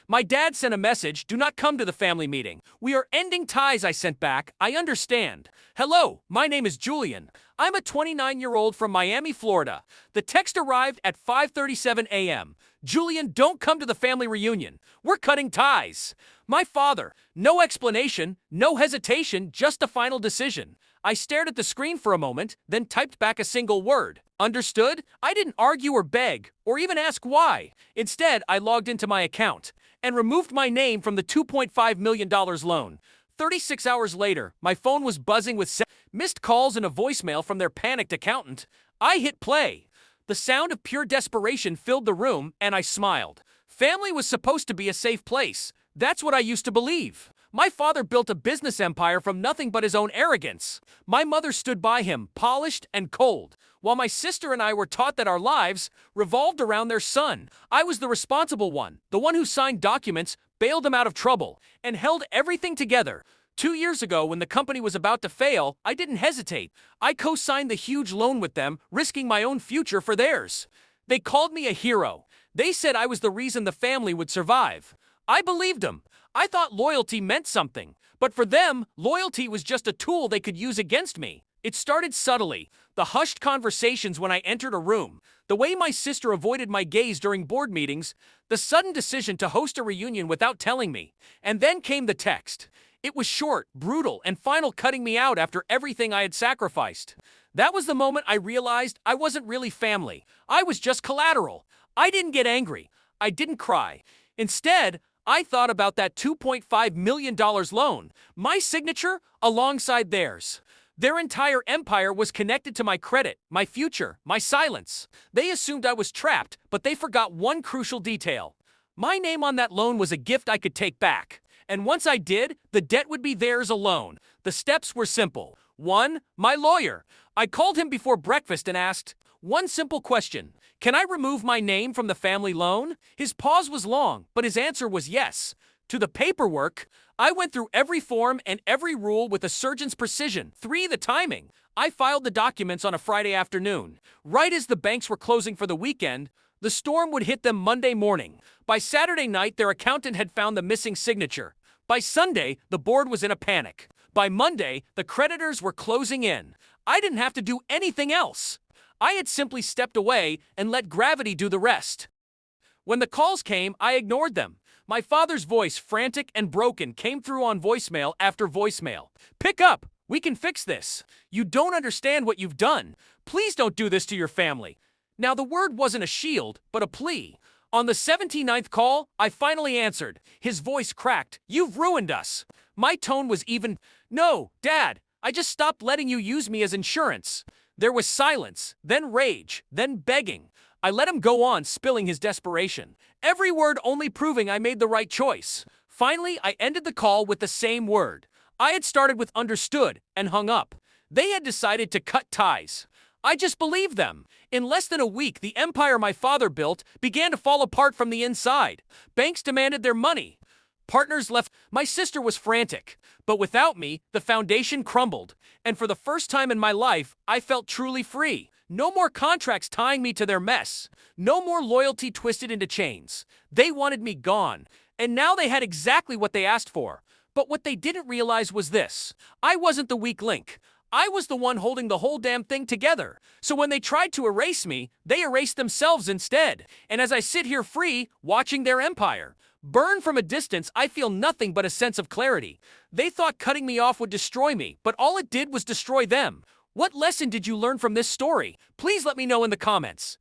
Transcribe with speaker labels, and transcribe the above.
Speaker 1: My dad sent a message, "Do not come to the family meeting. We are ending ties." I sent back, "I understand. Hello, my name is Julian. I'm a 29-year-old from Miami, Florida." The text arrived at 5:37 a.m. "Julian, don't come to the family reunion. We're cutting ties." My father, no explanation, no hesitation, just a final decision. I stared at the screen for a moment, then typed back a single word. Understood? I didn't argue or beg, or even ask why. Instead, I logged into my account and removed my name from the $2.5 million loan. 36 hours later, my phone was buzzing with missed calls and a voicemail from their panicked accountant. I hit play. The sound of pure desperation filled the room, and I smiled. Family was supposed to be a safe place. That's what I used to believe. My father built a business empire from nothing but his own arrogance. My mother stood by him, polished and cold, while my sister and I were taught that our lives revolved around their son. I was the responsible one, the one who signed documents, bailed him out of trouble, and held everything together. 2 years ago, when the company was about to fail, I didn't hesitate. I co-signed the huge loan with them, risking my own future for theirs. They called me a hero. They said I was the reason the family would survive. I believed them. I thought loyalty meant something, but for them, loyalty was just a tool they could use against me. It started subtly, the hushed conversations when I entered a room, the way my sister avoided my gaze during board meetings, the sudden decision to host a reunion without telling me, and then came the text. It was short, brutal, and final, cutting me out after everything I had sacrificed. That was the moment I realized I wasn't really family. I was just collateral. I didn't get angry. I didn't cry. Instead, I thought about that $2.5 million loan, my signature alongside theirs. Their entire empire was connected to my credit, my future, my silence. They assumed I was trapped, but they forgot one crucial detail. My name on that loan was a gift I could take back. And once I did, the debt would be theirs alone. The steps were simple. 1. My lawyer. I called him before breakfast and asked one simple question. Can I remove my name from the family loan? His pause was long, but his answer was yes. To the paperwork, I went through every form and every rule with a surgeon's precision. 3. The timing. I filed the documents on a Friday afternoon. Right as the banks were closing for the weekend, the storm would hit them Monday morning. By Saturday night, their accountant had found the missing signature. By Sunday, the board was in a panic. By Monday, the creditors were closing in. I didn't have to do anything else. I had simply stepped away and let gravity do the rest. When the calls came, I ignored them. My father's voice, frantic and broken, came through on voicemail after voicemail. "Pick up! We can fix this. You don't understand what you've done. Please don't do this to your family." Now, the word wasn't a shield, but a plea. On the 79th call, I finally answered. His voice cracked. "You've ruined us." My tone was even. "No, Dad, I just stopped letting you use me as insurance." There was silence, then rage, then begging. I let him go on, spilling his desperation, every word only proving I made the right choice. Finally, I ended the call with the same word. I had started with understood and hung up. They had decided to cut ties. I just believed them. In less than a week, the empire my father built began to fall apart from the inside. Banks demanded their money. Partners left. My sister was frantic. But without me, the foundation crumbled. And for the first time in my life, I felt truly free. No more contracts tying me to their mess. No more loyalty twisted into chains. They wanted me gone. And now they had exactly what they asked for. But what they didn't realize was this. I wasn't the weak link. I was the one holding the whole damn thing together. So when they tried to erase me, they erased themselves instead. And as I sit here free, watching their empire burn from a distance, I feel nothing but a sense of clarity. They thought cutting me off would destroy me, but all it did was destroy them. What lesson did you learn from this story? Please let me know in the comments.